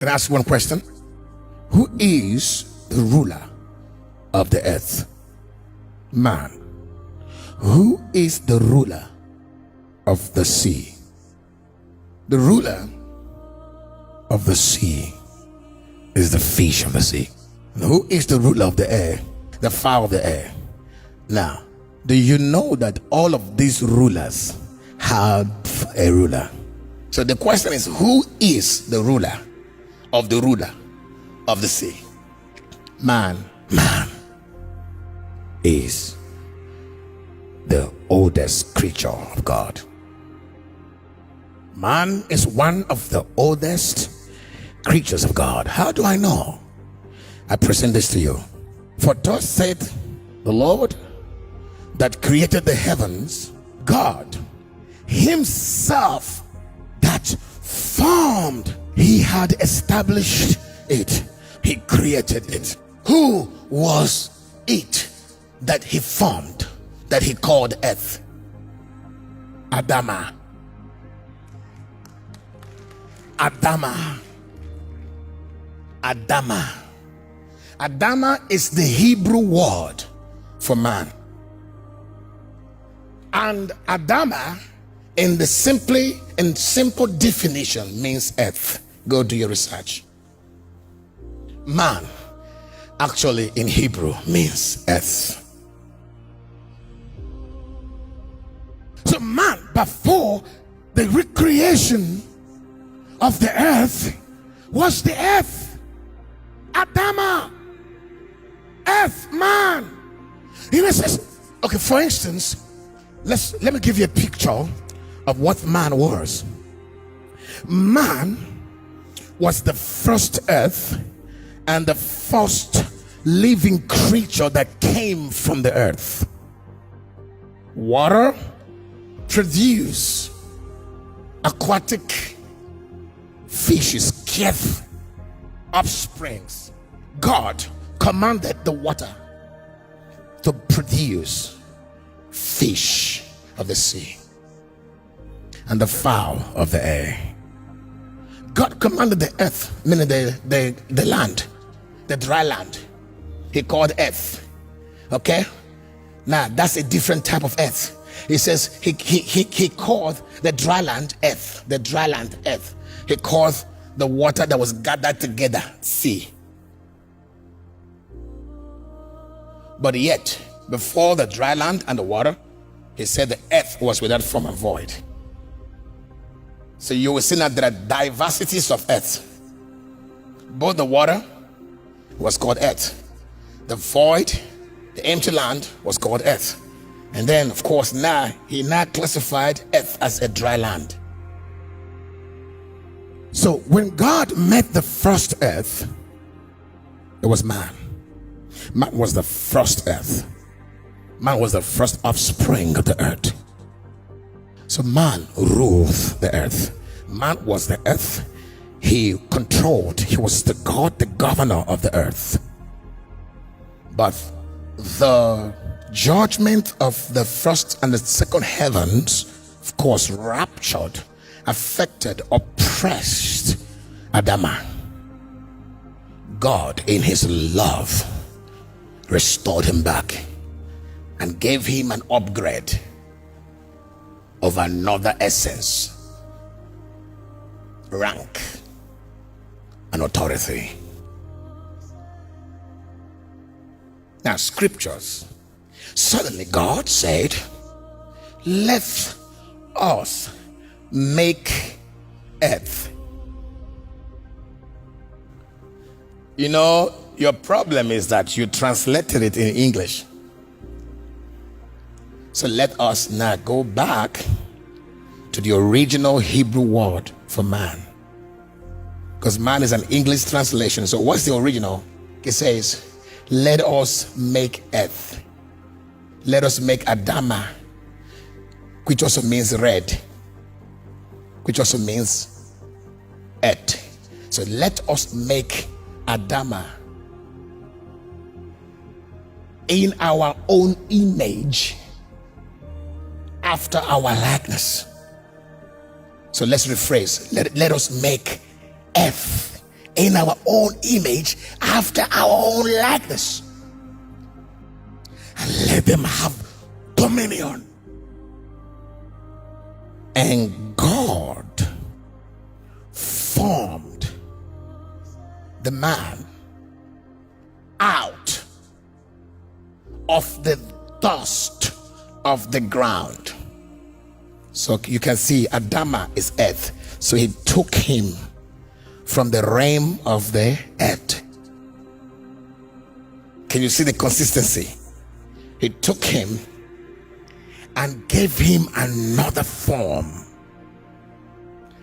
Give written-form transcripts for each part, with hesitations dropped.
Can I ask one question? Who is the ruler of the earth? Man. Who is the ruler of the sea? The ruler of the sea is the fish of the sea. And who is the ruler of the air? The fowl of the air. Now, do you know that all of these rulers have a ruler? So the question is, who is the ruler of the sea? Man is the oldest creature of God. Man is one of the oldest creatures of God. How do I know? I present this to you. For thus said the Lord that created the heavens, God himself that formed, he had established it, he created it. Who was it that he formed, that he called earth? Adamah. Adamah is the Hebrew word for man. And Adamah in simple definition means earth. Go do your research. Man actually in Hebrew means earth. So man, before the recreation of the earth, was the earth. Adamah, earth, man. You know, it says, okay, for instance, let me give you a picture of what man was. Man was the first earth and the first living creature that came from the earth. Water produce aquatic fishes, gave offsprings. God commanded the water to produce fish of the sea and the fowl of the air. God commanded the earth, meaning the land, the dry land, he called earth. Okay, now that's a different type of earth. He says he called the dry land earth, the dry land earth. He called the water that was gathered together sea. But yet, before the dry land and the water, he said the earth was without form and void. So you will see that there are diversities of earth. Both the water was called earth, the void, the empty land was called earth, and then of course he classified earth as a dry land. So when God made the first earth, it was man. Man was the first earth. Man was the first offspring of the earth. So man ruled the earth. Man was the earth. He controlled. He was the God, the governor of the earth. But the judgment of the first and the second heavens, of course, raptured, affected, oppressed Adamah. God, in his love, restored him back and gave him an upgrade of another essence, rank, and authority. Now, scriptures, suddenly God said, let us make earth. You know, your problem is that you translated it in English. So let us now go back to the original Hebrew word for man, because man is an English translation. So what's the original? It says, let us make earth. Let us make Adamah, which also means red, which also means earth. So let us make Adamah in our own image, after our likeness. So let's rephrase. Let us make earth in our own image, after our own likeness, and let them have dominion. And God formed the man out of the dust of the ground. So you can see Adamah is earth. So he took him from the realm of the earth. Can you see the consistency? He took him and gave him another form.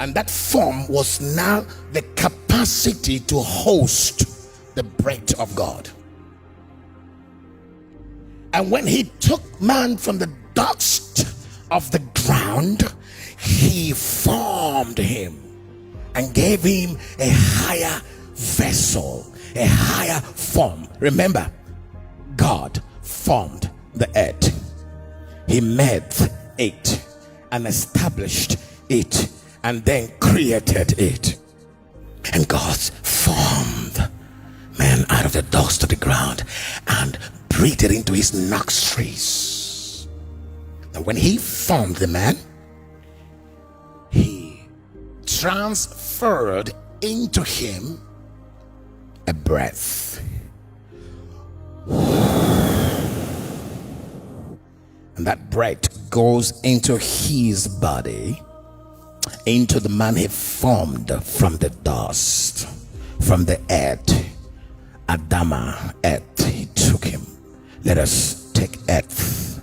And that form was now the capacity to host the breath of God. And when he took man from the dust of the ground, he formed him and gave him a higher vessel, a higher form. Remember, God formed the earth. He made it and established it and then created it. And God formed man out of the dust of the ground and breathed it into his nostrils. And when he formed the man, he transferred into him a breath. And that breath goes into his body, into the man he formed from the dust, from the earth. Adamah, earth, he took him. Let us take earth.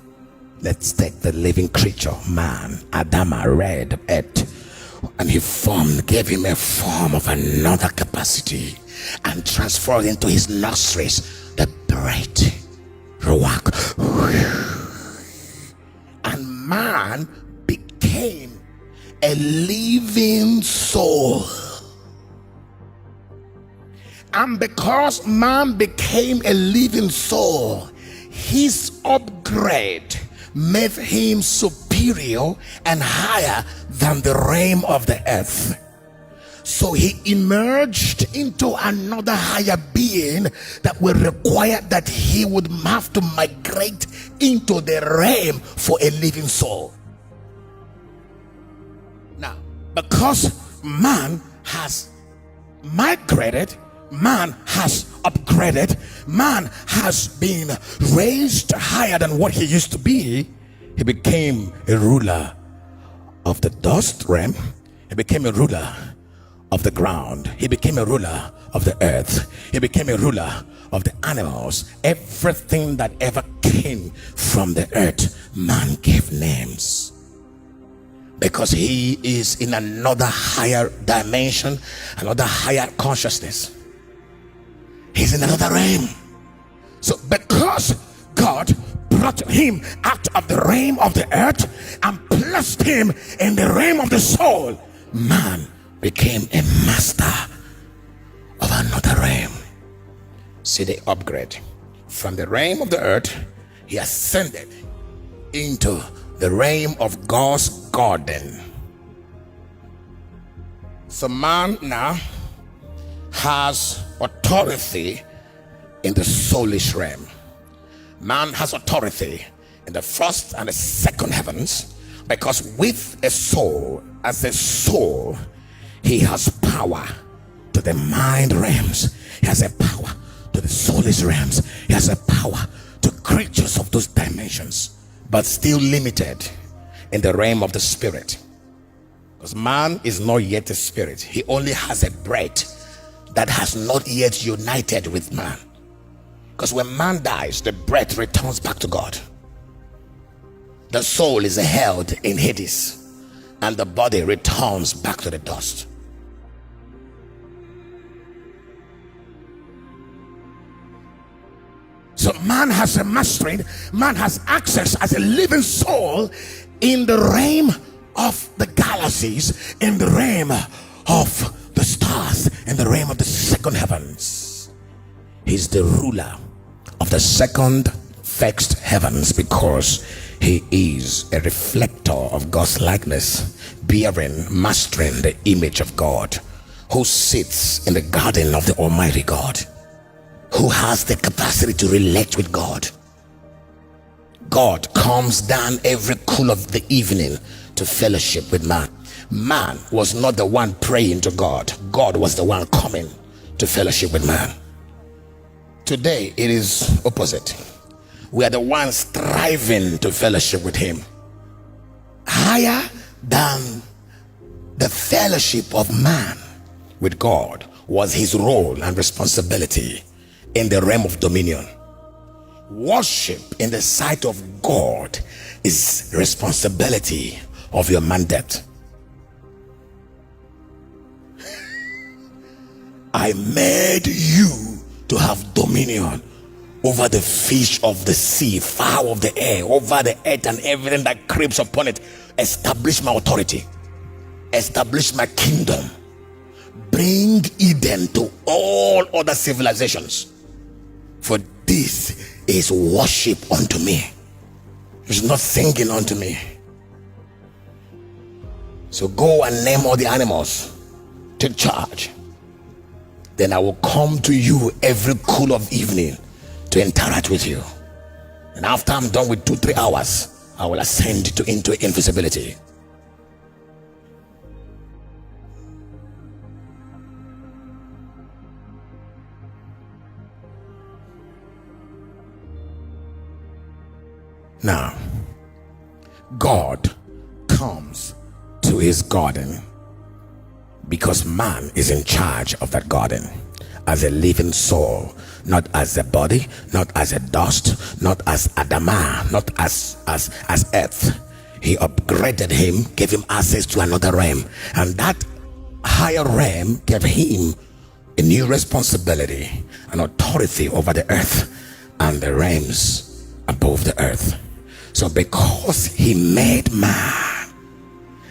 Let's take the living creature, man. Adamah, red, earth. And he formed, gave him a form of another capacity and transferred into his nostrils the breath, ruach. And man became a living soul. And because man became a living soul, his upgrade made him superior and higher than the realm of the earth. So he emerged into another higher being that will require that he would have to migrate into the realm for a living soul. Now, because man has migrated, man has upgraded, man has been raised higher than what he used to be, he became a ruler of the dust realm. He became a ruler of the ground. He became a ruler of the earth. He became a ruler of the animals. Everything that ever came from the earth, man gave names, because he is in another higher dimension, another higher consciousness. He's in another realm. So because God brought him out of the realm of the earth and placed him in the realm of the soul, man became a master of another realm. See the upgrade. From the realm of the earth, he ascended into the realm of God's garden. So man now has authority in the soulish realm. Man has authority in the first and the second heavens, because with a soul, as a soul, he has power to the mind realms. He has a power to the soulish realms. He has a power to creatures of those dimensions, but still limited in the realm of the spirit, because man is not yet a spirit. He only has a breath that has not yet united with man, because when man dies, the breath returns back to God. The soul is held in Hades, and the body returns back to the dust. So man has a mastery, man has access as a living soul in the realm of the galaxies, in the realm of the stars, in the realm of the second heavens. He's the ruler of the second fixed heavens, because he is a reflector of God's likeness, bearing, mastering the image of God, who sits in the garden of the Almighty God, who has the capacity to relate with God. God comes down every cool of the evening to fellowship with man. Man was not the one praying to God. God was the one coming to fellowship with man. Today it is opposite. We are the ones striving to fellowship with him. Higher than the fellowship of man with God was his role and responsibility in the realm of dominion. Worship in the sight of God is responsibility of your mandate. I made you to have dominion over the fish of the sea, fowl of the air, over the earth and everything that creeps upon it. Establish my authority, establish my kingdom, bring Eden to all other civilizations. For this is worship unto me. It's not singing unto me. So go and name all the animals. Take charge. Then I will come to you every cool of evening to interact with you. And after I'm done with 2-3 hours, I will ascend into invisibility. Now, God comes to his garden because man is in charge of that garden as a living soul, not as a body, not as a dust, not as Adamah, not as earth. He upgraded him, gave him access to another realm, and that higher realm gave him a new responsibility and authority over the earth and the realms above the earth. So because he made man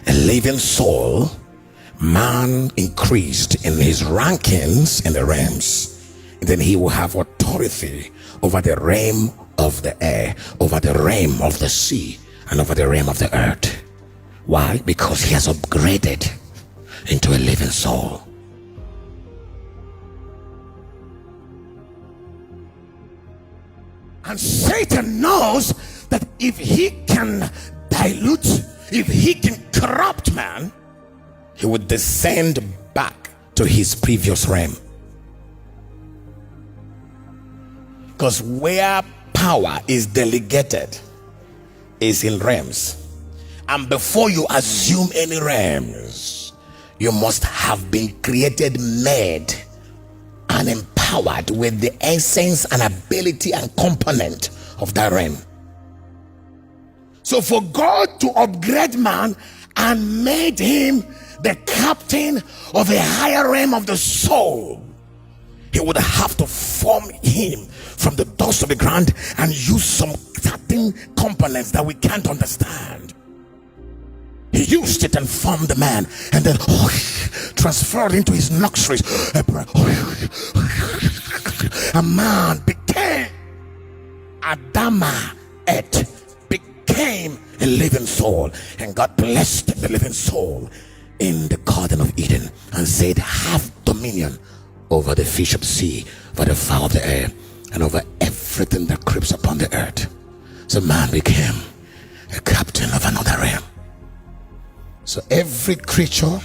a living soul, man increased in his rankings in the realms. And then he will have authority over the realm of the air, over the realm of the sea, and over the realm of the earth. Why? Because he has upgraded into a living soul. And Satan knows that if he can dilute, if he can corrupt man, he would descend back to his previous realm. Because where power is delegated is in realms. And before you assume any realms, you must have been created, made, and empowered with the essence and ability and component of that realm. So for God to upgrade man and made him the captain of a higher realm of the soul, he would have to form him from the dust of the ground and use some certain components that we can't understand. He used it and formed the man, and then transferred into his nostrils. A man became Adamah, became a living soul, and God blessed the living soul in the Garden of Eden and said, have dominion over the fish of the sea, over the fowl of the air, and over everything that creeps upon the earth. So man became a captain of another realm. So every creature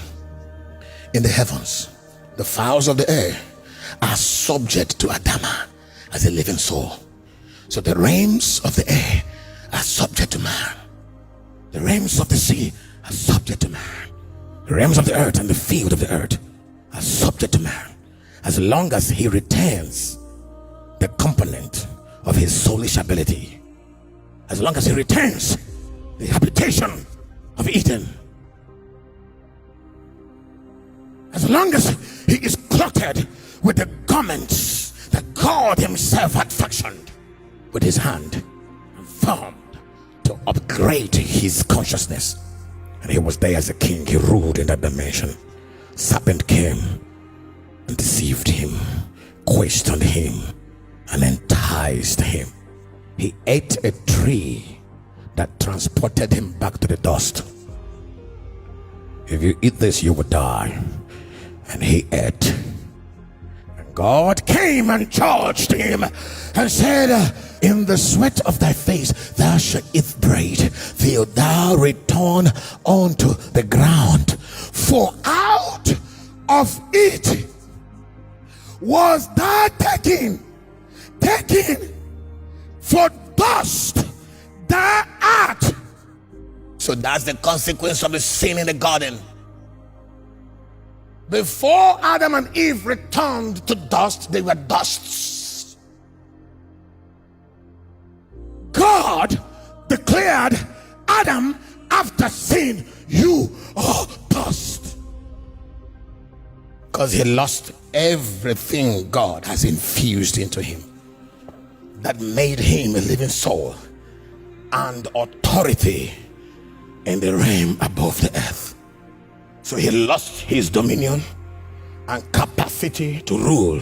in the heavens, the fowls of the air, are subject to Adamah as a living soul. So the realms of the air are subject to man. The realms of the sea are subject to man. The realms of the earth and the field of the earth are subject to man, as long as he retains the component of his soulish ability, as long as he retains the habitation of Eden, as long as he is clothed with the garments that God himself had fashioned with his hand and formed to upgrade his consciousness. And he was there as a king. He ruled in that dimension. Serpent came and deceived him, questioned him, and enticed him. He ate a tree that transported him back to the dust. If you eat this, you will die. and he ate. And God came and charged him and said, in the sweat of thy face thou shalt eat bread till thou return unto the ground, for out of it was thou taken, for dust thou art. So that's the consequence of the sin in the garden. Before Adam and Eve returned to dust, they were dusts. God declared Adam after sin, you are dust. Because he lost everything God has infused into him that made him a living soul and authority in the realm above the earth. So he lost his dominion and capacity to rule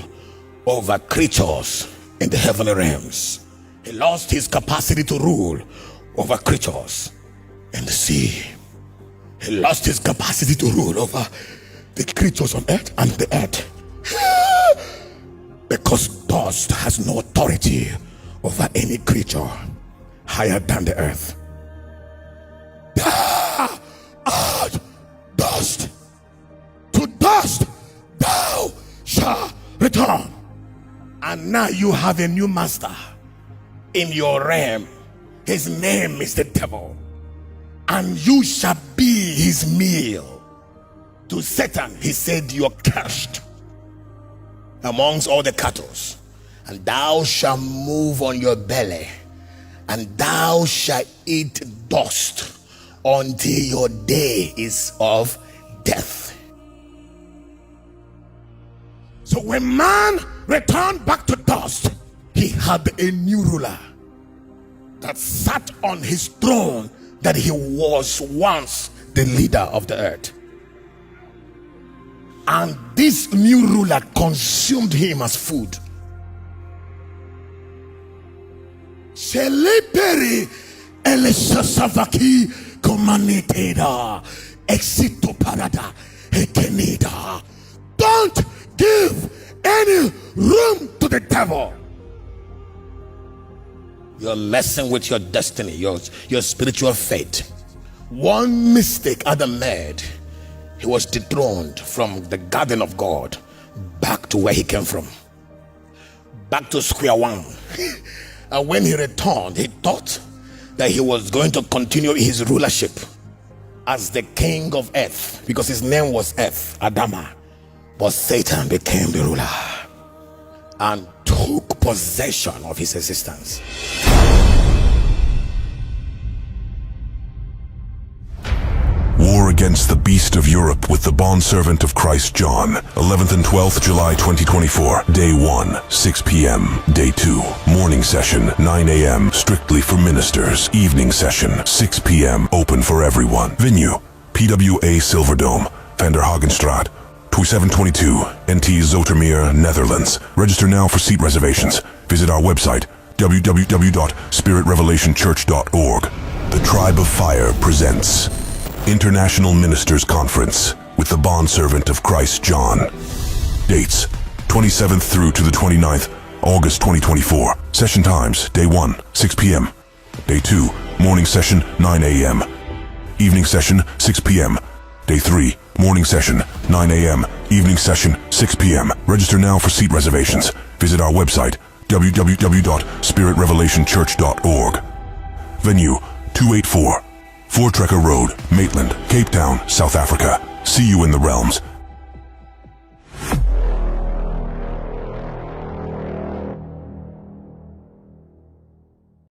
over creatures in the heavenly realms. He lost his capacity to rule over creatures in the sea. He lost his capacity to rule over the creatures on earth and the earth. Because dust has no authority over any creature higher than the earth. Thou art dust. To dust thou shalt return. And now you have a new master in your realm. His name is the devil. And you shall be his meal. To Satan he said, you are cursed amongst all the cattle, and thou shalt move on your belly, and thou shalt eat dust until your day is of death. So when man returned back to dust, he had a new ruler that sat on his throne that he was once the leader of the earth. And this new ruler consumed him as food. Celeberi elesasavaki komaniteda exito parada ekenida. Don't give any room to the devil. You're messing with your destiny, your spiritual fate. One mistake Adam made, he was dethroned from the garden of God back to where he came from, back to square one. And when he returned, he thought that he was going to continue his rulership as the king of earth, because his name was Earth, Adamah. But Satan became the ruler and took possession of his existence. War against the Beast of Europe with the Bondservant of Christ John. 11th and 12th July 2024. Day 1, 6 p.m. Day 2, morning session, 9 a.m. strictly for ministers. Evening session, 6 p.m. open for everyone. Venue, PWA Silverdome, Van der Hagenstraat, 2722, NT Zoetermeer, Netherlands. Register now for seat reservations. Visit our website, www.spiritrevelationchurch.org. The Tribe of Fire presents International Ministers Conference with the Bondservant of Christ John. Dates, 27th through to the 29th, August 2024. Session times, Day 1, 6 p.m. Day 2, morning session, 9 a.m. Evening session, 6 p.m. Day 3, morning session, 9 a.m. Evening session, 6 p.m. Register now for seat reservations. Visit our website, www.spiritrevelationchurch.org. Venue, 284 Voortrekker Road, Maitland, Cape Town, South Africa. See you in the realms.